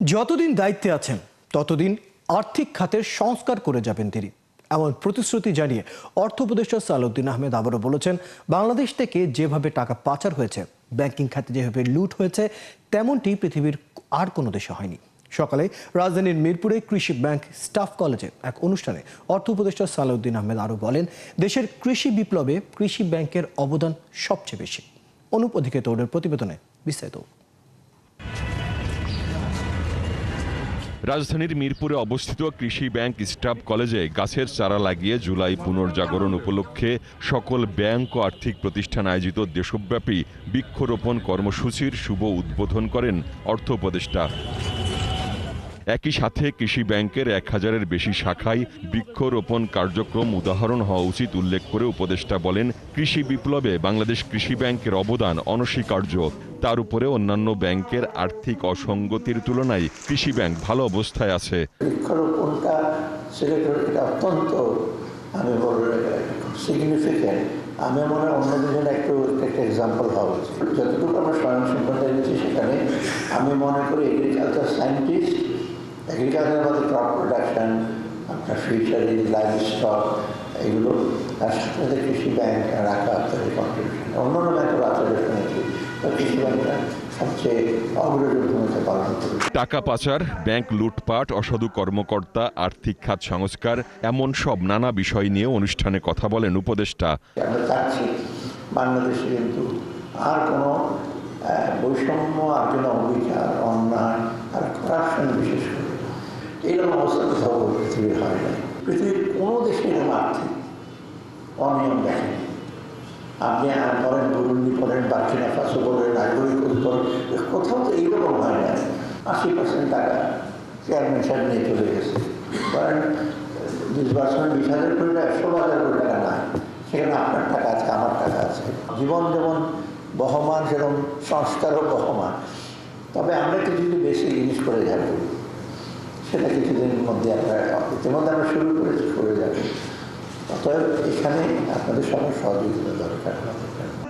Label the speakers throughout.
Speaker 1: যতদিন দায়িত্বে আছেন ততদিন আর্থিক খাতের সংস্কার করে যাবেন তিনি, এমন প্রতিশ্রুতি জানিয়ে অর্থ উপদেষ্টা সালাউদ্দিন আহমেদ আবারও বলেছেন, বাংলাদেশ থেকে যেভাবে টাকা পাচার হয়েছে, ব্যাংকিং খাতে যেভাবে লুট হয়েছে, তেমনটি পৃথিবীর আর কোনো দেশে হয়নি। সকালে রাজধানীর মিরপুরে কৃষি ব্যাংক স্টাফ কলেজে এক অনুষ্ঠানে অর্থ উপদেষ্টা সালাউদ্দিন আহমেদ আরও বলেন, দেশের কৃষি বিপ্লবে কৃষি ব্যাংকের অবদান সবচেয়ে বেশি। অনুপ অধিকার তৌরের প্রতিবেদনে বিস্তারিত।
Speaker 2: রাজধানীর মিরপুরে অবস্থিত কৃষি ব্যাংক স্টাফ কলেজে গাছের চারা লাগিয়ে জুলাই পুনর্জাগরণ উপলক্ষে সকল ব্যাংক ও আর্থিক প্রতিষ্ঠান আয়োজিত দেশব্যাপী বৃক্ষরোপণ কর্মসূচির শুভ উদ্বোধন করেন অর্থ উপদেষ্টা। একই সাথে কৃষি ব্যাংকের 1000-এর বেশি শাখায় বৃক্ষরোপণ কার্যক্রম উদাহরণ হওয়া উচিত উল্লেখ করে উপদেষ্টা বলেন, কৃষি বিপ্লবে বাংলাদেশ কৃষি ব্যাংকের অবদান অনস্বীকার্য। তার উপরে অন্যান্য ব্যাংকের আর্থিক অসঙ্গতির তুলনায় কৃষি ব্যাংক ভালো অবস্থায় আছে।
Speaker 3: বৃক্ষরোপণটা এটা অত্যন্ত আমি সিগনিফিক্যান্ট। আমি মনে হয় অন্য দিনের একটা এক্সাম্পল হওয়া উচিত। যতটুকু আমরা স্বয়ংসম্পূর্ণ দিয়েছি সেখানে আমি মনে করি এগ্রিকালচার সায়েন্টিস্ট, এগ্রিকালচার মধ্যে ক্রপ প্রোডাকশন, আপনার ফিউচারি, লাইভ স্টক, এগুলো তার সাথে সাথে কৃষি ব্যাংক রাখা আপনাদের কন্ট্রিবিউশন। অন্যান্য ব্যাংকের আছে শুনেছি, তো কৃষি ব্যাংকটা সবচেয়ে অগ্রণী ভূমিকা পালন করবে।
Speaker 2: টাকা পাচার, ব্যাংক লুটপাট, অসাধু কর্মকর্তা, আর্থিক খাত সংস্কার, এমন সব নানা বিষয় নিয়ে অনুষ্ঠানে কথা বলেন উপদেষ্টা।
Speaker 3: আমরা চাচ্ছি বাংলাদেশে কিন্তু আর কোনো বৈষম্য, আর কোনো অবিচার, অন্যায় আর করাপশন বিশেষ করে এইরকম অবস্থা কোথাও পৃথিবীর হয় না। পৃথিবীর কোনো দেশে এরকম আর্থিক অনিয়ম দেখেনি। আপনি করেন বুরুন্ডি করেন, বার্কিনা ফাসো করেন, আইভরি কোস্ট করেন, কোথাও তো এইরকম হয় না। 80% টাকা চেয়ারম্যান সাহেব নিয়ে চলে গেছে, কারণ ডিসবার্সমেন্ট 20,000 কোটি টাকা, 16,000 কোটি টাকা নাই। সেখানে আপনার টাকা আছে, আমার টাকা আছে। জীবন যেমন বহমান, সেরকম সংস্কারও বহমান। তবে আমরা কিছু যদি বেশি জিনিস করে যাব, সেটা কিছুদিনের মধ্যে ইতিমধ্যে আমরা শুরু করেছি, করে যাবে। অতএব এখানে আপনাদের সবার সহযোগিতা দরকার।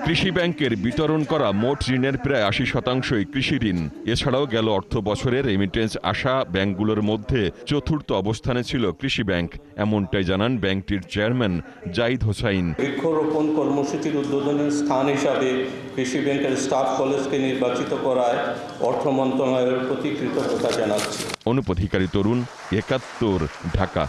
Speaker 2: কৃষি ব্যাংকের বিতরণ করা মোট ঋণের প্রায় 80%ই কৃষি ঋণ। এছাড়াও গেল অর্থ বছরে রেমিটেন্স আসা ব্যাংকগুলোর মধ্যে চতুর্থ অবস্থানে ছিল কৃষি ব্যাংক, এমনটাই জানান ব্যাংকটির চেয়ারম্যান জাহিদ হোসাইন।
Speaker 4: বৃক্ষরোপণ কর্মসূচির উদ্বোধনের স্থান হিসাবে কৃষি ব্যাংকের স্টাফ কলেজকে নির্বাচিত করায় অর্থ মন্ত্রণালয়ের প্রতি কৃতজ্ঞতা জানাচ্ছি।
Speaker 2: অনুপ অধিকারী তরুণ, 71, ঢাকা।